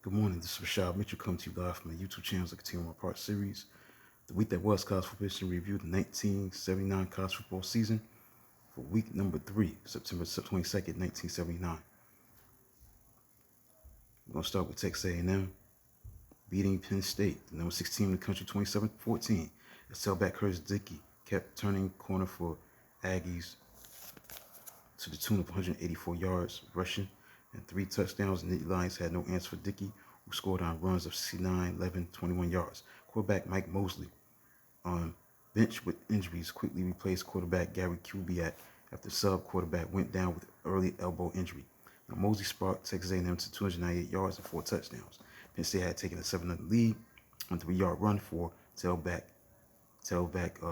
Good morning, this is Rashad Mitchell coming to you live from my YouTube channel as I continue my part series. The week that was college football history review, the 1979 college football season for week number 3, September 22nd, 1979. We're going to start with Texas A&M beating Penn State, the number 6 team in the country, 27-14. As tailback Curtis Dickey kept turning corner for Aggies to the tune of 184 yards rushing and 3 touchdowns. The Nittany Lions had no answer for Dickey, who scored on runs of 69, 11, 21 yards. Quarterback Mike Mosley, on bench with injuries, quickly replaced quarterback Gary Kubiak after sub-quarterback went down with early elbow injury. Now, Mosley sparked Texas A&M to 298 yards and 4 touchdowns. Penn State had taken a 7-0 lead on a 3-yard run for tailback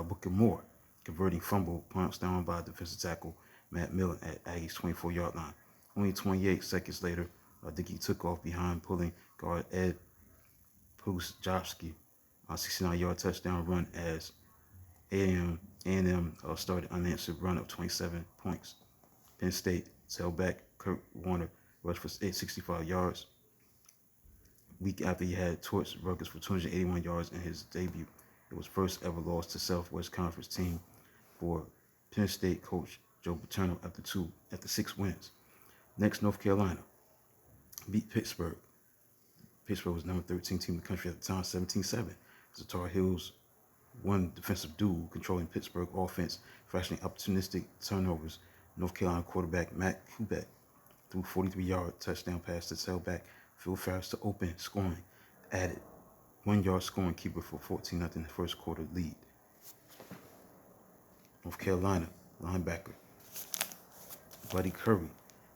Booker Moore, converting fumble pounced down by defensive tackle Matt Millen at Aggie's 24-yard line. Only 28 seconds later, Dickey took off behind pulling guard Ed Pusjovsky on a 69-yard touchdown run as A&M started unanswered run of 27 points. Penn State tailback Kurt Warner rushed for 865 yards. Week after he had torched Rutgers for 281 yards in his debut. It was first ever loss to Southwest Conference team for Penn State coach Joe Paterno after 6 wins. Next, North Carolina beat Pittsburgh. Pittsburgh was number 13 team in the country at the time, 17-7. As the Tar Heels won defensive duel, controlling Pittsburgh offense, fashioning opportunistic turnovers. North Carolina quarterback Matt Kubek threw 43-yard touchdown pass to tailback Phil Ferris to open scoring, added 1-yard scoring keeper for 14-0 first quarter lead. North Carolina linebacker Buddy Curry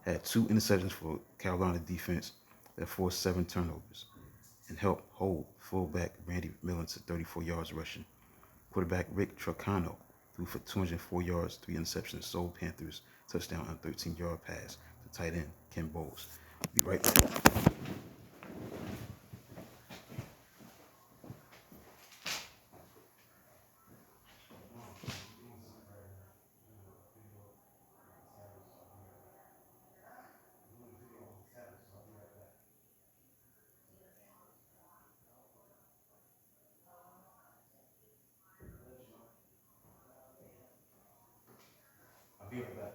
had 2 interceptions for Carolina defense that forced 7 turnovers and helped hold fullback Randy Millen to 34 yards rushing. Quarterback Rick Trocano threw for 204 yards, 3 interceptions, sold Panthers touchdown on a 13-yard pass to tight end Ken Bowles. Be right back. I'll be right back.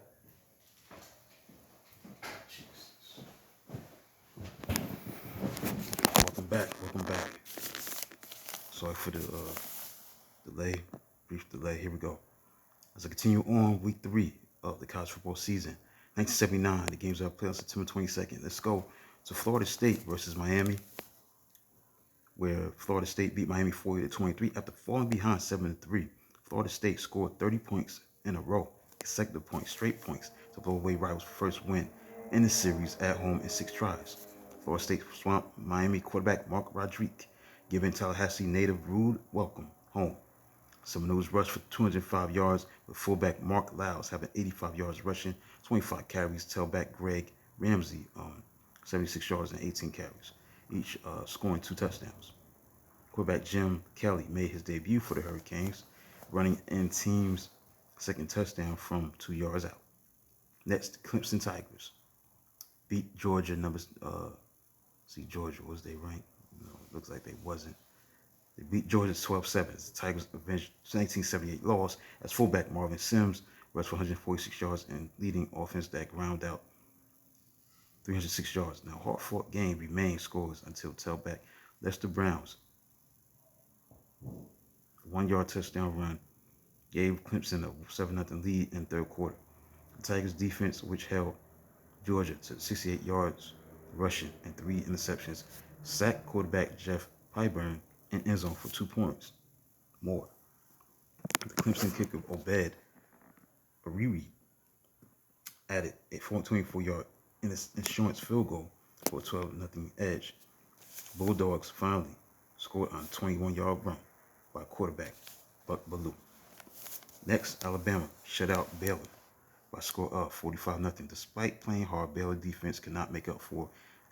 Jesus. Welcome back. Sorry for the brief delay. Here we go. As I continue on week 3 of the college football season, 1979, the games are played on September 22nd. Let's go to Florida State versus Miami, where Florida State beat Miami 40-23 after falling behind 7-3. Florida State scored 30 points in a row, consecutive points, straight points, to blow away rivals' first win in the series at home in 6 tries. Florida State swamped Miami quarterback Mark Rodriguez, giving Tallahassee native rude welcome home. Seminoles rushed for 205 yards, with fullback Mark Lyles having 85 yards rushing, 25 carries. Tailback Greg Ramsey 76 yards and 18 carries, each scoring 2 touchdowns. Quarterback Jim Kelly made his debut for the Hurricanes, running in team's second touchdown from 2 yards out. Next, Clemson Tigers beat Georgia. Georgia, was they ranked? No, looks like they wasn't. They beat Georgia 12-7. The Tigers avenged 1978 loss as fullback Marvin Sims rushed for 146 yards and leading offense that ground out 306 yards. Now, hard-fought game remained scoreless until tailback Lester Brown's 1-yard touchdown run gave Clemson a 7-0 lead in third quarter. The Tigers defense, which held Georgia to 68 yards rushing and 3 interceptions, sacked quarterback Jeff Pyburn in end zone for 2 points more. The Clemson kicker Obed Ariri added a 24-yard insurance field goal for a 12-0 edge. Bulldogs finally scored on a 21-yard run by quarterback Buck Bellew. Next, Alabama shut out Baylor by a score of 45-0. Despite playing hard, Baylor defense could not make up for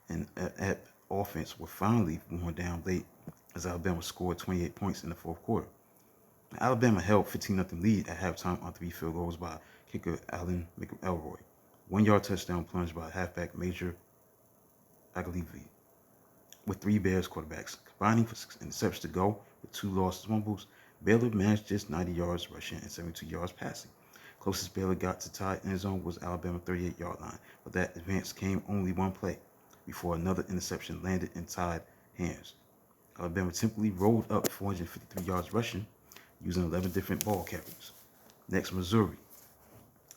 an apt offense were finally worn down late as Alabama scored 28 points in the fourth quarter. Alabama held 15-0 lead at halftime on 3 field goals by kicker Allen McElroy. 1-yard touchdown plunge by halfback Major Agalivi. with 3 Bears quarterbacks. Combining for 6 interceptions to go with 2 lost fumbles, Baylor managed just 90 yards rushing and 72 yards passing. Closest Baylor got to tie end zone was Alabama 38-yard line, but that advance came only one play before another interception landed in tied hands. Alabama simply rolled up 453 yards rushing using 11 different ball carriers. Next, Missouri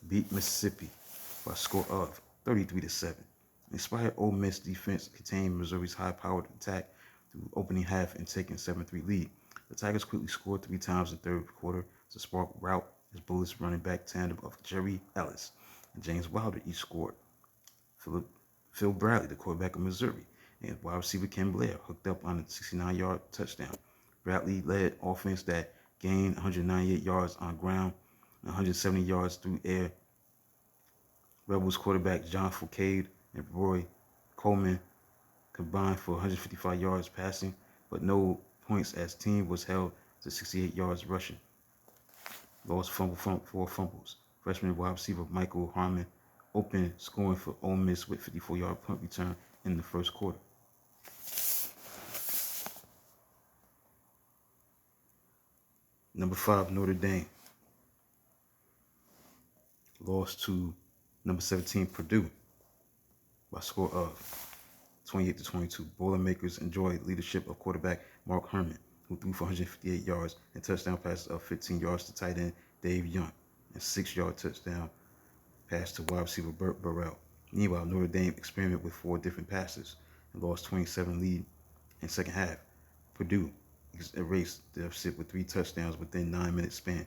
beat Mississippi by a score of 33-7. Inspired Ole Miss defense contained Missouri's high-powered attack through opening half and taking 7-3 lead. The Tigers quickly scored 3 times in the third quarter to spark rout as Bullets running back tandem of Jerry Ellis and James Wilder each scored. Phil Bradley, the quarterback of Missouri, and wide receiver Ken Blair hooked up on a 69-yard touchdown. Bradley led offense that gained 198 yards on ground and 170 yards through air. Rebels quarterback John Foucade and Roy Coleman combined for 155 yards passing, but no points as team was held to 68 yards rushing. Lost 4 fumbles. Freshman wide receiver Michael Harmon opened scoring for Ole Miss with 54-yard punt return in the first quarter. Number 5, Notre Dame lost to number 17, Purdue by a score of 28-22. Boilermakers enjoyed leadership of quarterback Mark Herman, who threw for 158 yards and touchdown passes of 15 yards to tight end Dave Young, and 6-yard touchdown pass to wide receiver Burt Burrell. Meanwhile, Notre Dame experimented with 4 different passes and lost 27 lead in second half. Purdue erased the deficit with 3 touchdowns within 9-minute span.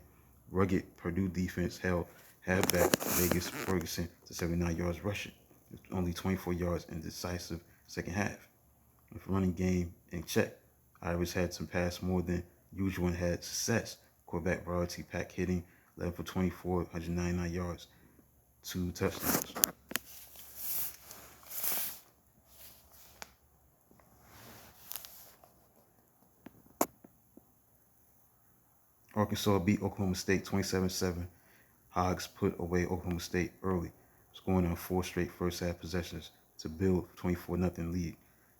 Rugged Purdue defense held halfback Vegas Ferguson to 79 yards rushing, with only 24 yards in decisive second half. With running game in check, Irish had some pass more than usual and had success. Quarterback Royalty Pack hitting 11 for 24, 199 yards, 2 touchdowns. Arkansas beat Oklahoma State 27-7. Hogs put away Oklahoma State early, scoring on 4 straight first-half possessions to build a 24-0 lead.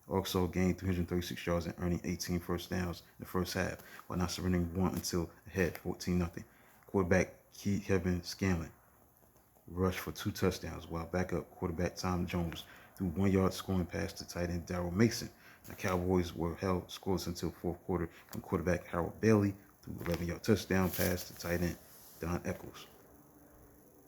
Arkansas gained 336 yards and earning 18 first downs in the first half, while not surrendering one until ahead 14-0. Quarterback Kevin Scanlon rushed for 2 touchdowns, while backup quarterback Tom Jones threw 1-yard scoring pass to tight end Darrell Mason. The Cowboys were held scoreless until fourth quarter when quarterback Harold Bailey threw 11-yard touchdown pass to tight end Don Eccles.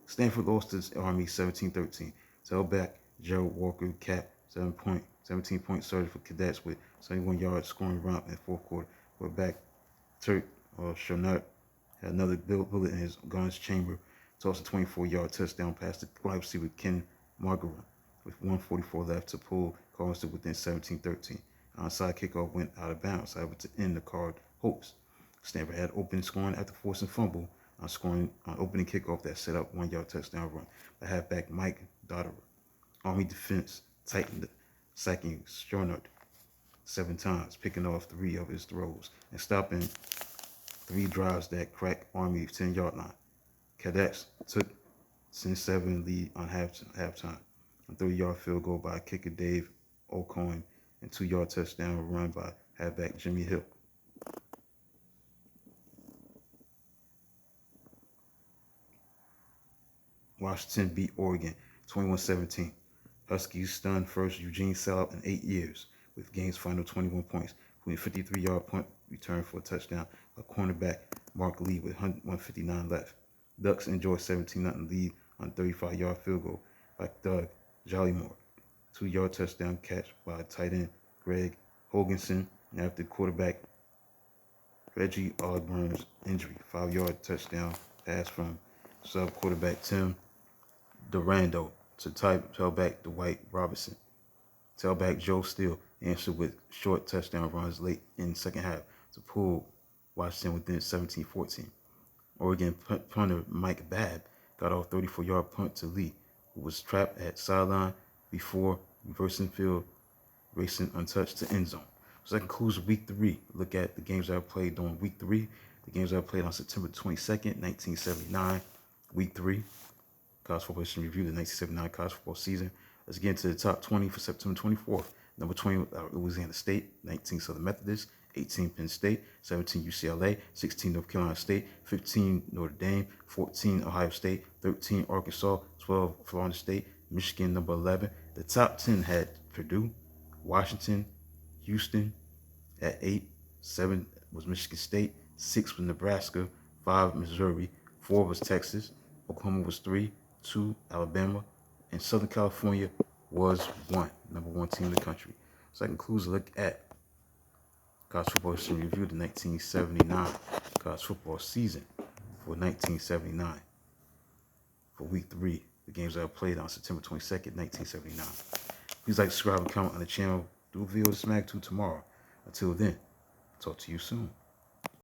Stanford lost to Army 17-13. Tailback Gerald Walker capped 17-point surge for Cadets with 71-yard scoring romp in the fourth quarter. Quarterback Turk Shonert had another bullet in his gun's chamber, tossed a 24-yard touchdown pass to wide receiver Ken Margaret with 1:44 left to pull Cardinals to within 17-13. Onside kickoff went out of bounds, however, to end the Card hopes. Stanford had open scoring after forcing fumble on opening kickoff that set up 1-yard touchdown run by halfback Mike Dotterer. Army defense tightened, sacking Shonert 7 times, picking off 3 of his throws and stopping 3 drives that cracked Army 10-yard line. Cadets took 10-7 lead on halftime. A 30-yard field goal by kicker Dave O'Coin and 2-yard touchdown run by halfback Jimmy Hill. Washington beat Oregon 21-17. Huskies stunned first Eugene sellout in 8 years with game's final 21 points, including a 53-yard punt return for a touchdown by cornerback Mark Lee with 159 left. Ducks enjoyed 17-0 lead on a 35-yard field goal by Doug Jollymore. 2-yard touchdown catch by tight end Greg Hoganson after quarterback Reggie Ogburn's injury. 5-yard touchdown pass from sub-quarterback Tim Durando to tailback Dwight Robertson. Tailback Joe Steele answered with short touchdown runs late in the second half to pull Washington within 17-14. Oregon punter Mike Babb got off 34-yard punt to Lee, who was trapped at sideline before reversing field, racing untouched to end zone. So that concludes week 3. Look at the games that I played during week 3. The games that I played on September 22nd, 1979, week 3. College Football History Review, the 1979 college football season. Let's get into the top 20 for September 24th, Number 20, Louisiana State. 19, Southern Methodist. 18, Penn State. 17, UCLA. 16, North Carolina State. 15, Notre Dame. 14, Ohio State. 13, Arkansas. 12, Florida State. Michigan, number 11. The top 10 had Purdue, Washington, Houston at 8. 7 was Michigan State. 6 was Nebraska. 5, Missouri. 4 was Texas. Oklahoma was 3. 2, Alabama. And Southern California was 1, number 1 team in the country. So that concludes a look at college football history review, the 1979 college football season for 1979. For week 3, the games that were played on September 22nd, 1979. Please like, subscribe, and comment on the channel. Do a video of this magnitude tomorrow. Until then, talk to you soon.